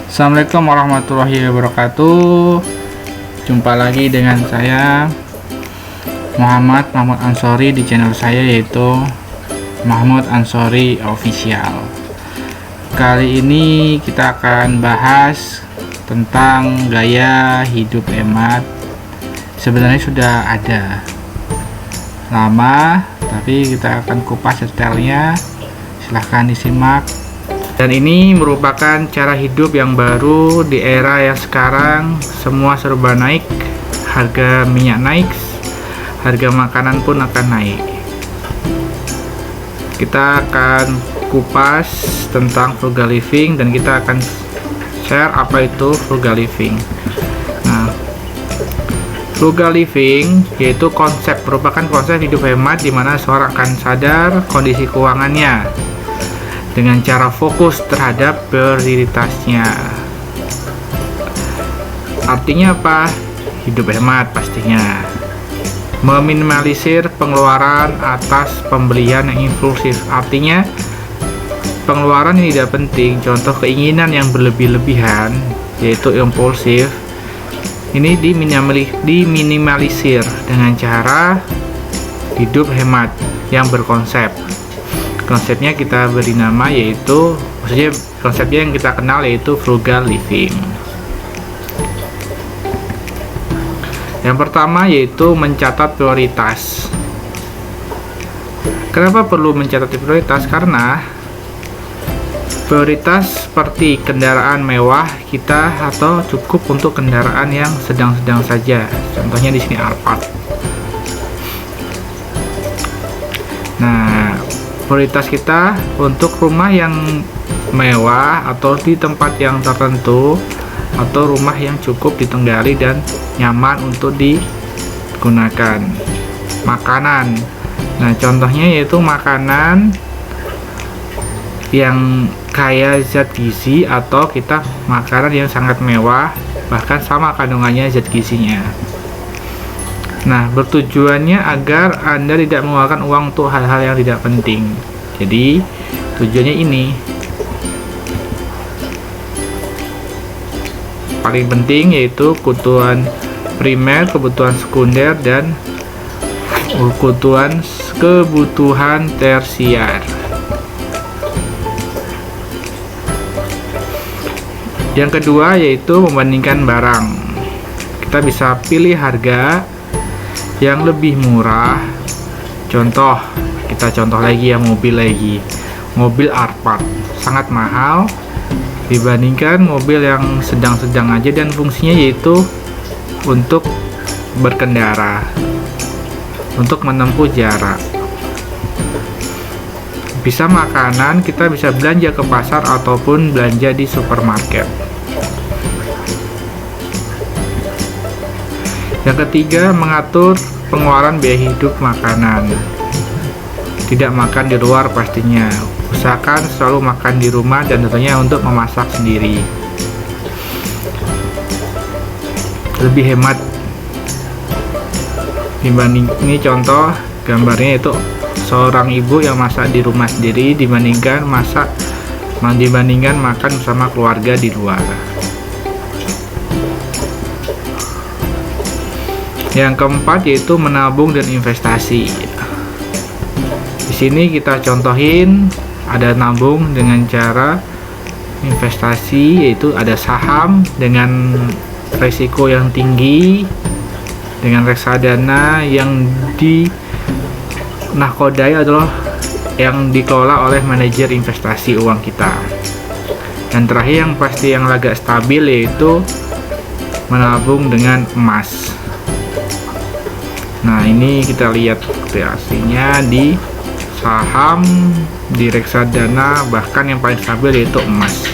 Assalamualaikum warahmatullahi wabarakatuh. Jumpa lagi dengan saya Muhammad Ansori di channel saya, yaitu Muhammad Ansori Official. Kali ini kita akan bahas tentang gaya hidup hemat. Sebenarnya sudah ada lama, tapi kita akan kupas detailnya. Silahkan disimak. Dan ini merupakan cara hidup yang baru di era yang sekarang. Semua serba naik, harga minyak naik, harga makanan pun akan naik. Kita akan kupas tentang frugal living dan kita akan share apa itu frugal living. Nah, frugal living yaitu merupakan konsep hidup hemat di mana seorang akan sadar kondisi keuangannya dengan cara fokus terhadap prioritasnya. Artinya apa? Hidup hemat pastinya. Meminimalisir pengeluaran atas pembelian yang impulsif. Artinya pengeluaran yang tidak penting, contoh keinginan yang berlebih-lebihan, yaitu impulsif, ini diminimalisir dengan cara hidup hemat yang berkonsep. Konsepnya kita beri nama, yaitu konsepnya yang kita kenal yaitu frugal living. Yang pertama yaitu mencatat prioritas. Kenapa perlu mencatat prioritas? Karena prioritas seperti kendaraan mewah kita atau cukup untuk kendaraan yang sedang-sedang saja. Contohnya di sini Alphard. Nah, prioritas kita untuk rumah yang mewah atau di tempat yang tertentu, atau rumah yang cukup ditenggali dan nyaman untuk digunakan. Makanan, nah contohnya yaitu makanan yang kaya zat gizi, atau kita makanan yang sangat mewah bahkan sama kandungannya zat gizinya. Nah, bertujuannya agar Anda tidak mengeluarkan uang untuk hal-hal yang tidak penting. Jadi, tujuannya ini. Paling penting yaitu kebutuhan primer, kebutuhan sekunder, dan kebutuhan tersier. Yang kedua yaitu membandingkan barang. Kita bisa pilih harga yang lebih murah. Kita contoh lagi ya, mobil Alphard sangat mahal dibandingkan mobil yang sedang-sedang aja dan fungsinya yaitu untuk berkendara, untuk menempuh jarak. Bisa makanan, kita bisa belanja ke pasar ataupun belanja di supermarket. Yang ketiga, mengatur pengeluaran biaya hidup makanan. Tidak makan di luar pastinya. Usahakan selalu makan di rumah dan tentunya untuk memasak sendiri. Lebih hemat dibanding, ini contoh gambarnya itu seorang ibu yang masak di rumah sendiri dibandingkan makan bersama keluarga di luar. Yang keempat yaitu menabung dan investasi. Di sini kita contohin ada nabung dengan cara investasi, yaitu ada saham dengan risiko yang tinggi, dengan reksadana yang dinakodai adalah yang dikelola oleh manajer investasi uang kita. Dan terakhir yang pasti yang agak stabil yaitu menabung dengan emas. Nah, ini kita lihat kreasinya di saham, di reksadana, bahkan yang paling stabil yaitu emas.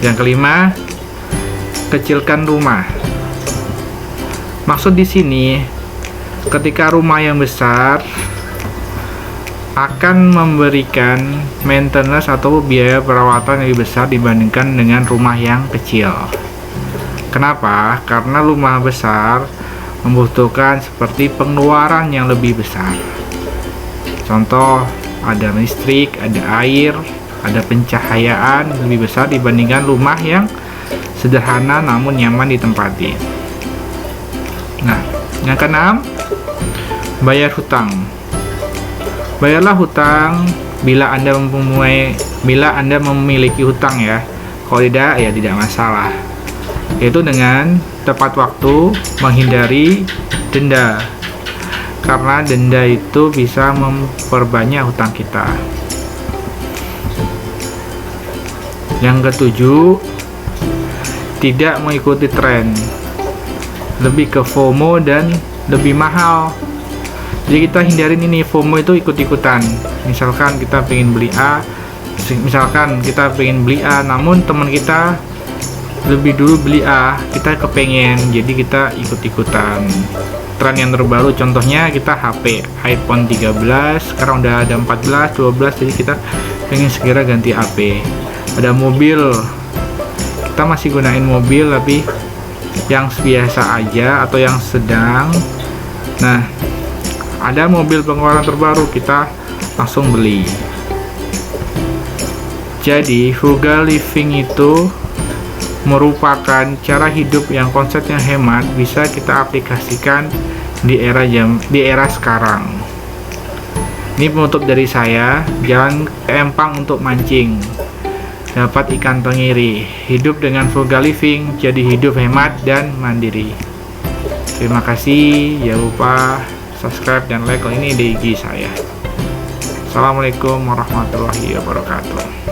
Yang kelima, kecilkan rumah. Maksud di sini, ketika rumah yang besar akan memberikan maintenance atau biaya perawatan yang lebih besar dibandingkan dengan rumah yang kecil. Kenapa? Karena rumah besar membutuhkan seperti pengeluaran yang lebih besar. Contoh, ada listrik, ada air, Ada pencahayaan lebih besar dibandingkan rumah yang sederhana namun nyaman ditempati. Nah, yang keenam, bayar hutang. Bayarlah hutang bila Anda memiliki hutang ya. Kalau tidak, ya tidak masalah. Yaitu dengan tepat waktu, menghindari denda. Karena denda itu bisa memperbanyak hutang kita. Yang ketujuh, tidak mengikuti tren. Lebih ke FOMO dan lebih mahal. Jadi kita hindarin ini, FOMO itu ikut-ikutan. Misalkan kita pengen beli A, namun teman kita lebih dulu beli A, kita kepengen, jadi kita ikut-ikutan tren yang terbaru. Contohnya kita HP iPhone 13, sekarang udah ada 14, 12, jadi kita pengen segera ganti HP. Ada mobil, kita masih gunain mobil tapi yang biasa aja atau yang sedang. Nah, ada mobil pengeluaran terbaru, kita langsung beli. Jadi frugal living itu merupakan cara hidup yang konsepnya hemat, bisa kita aplikasikan di era sekarang. Ini penutup dari saya. Jangan ke empang untuk mancing, dapat ikan tenggiri. Hidup dengan frugal living, jadi hidup hemat dan mandiri. Terima kasih. Jangan lupa subscribe dan like ini di IG saya. Assalamualaikum warahmatullahi wabarakatuh.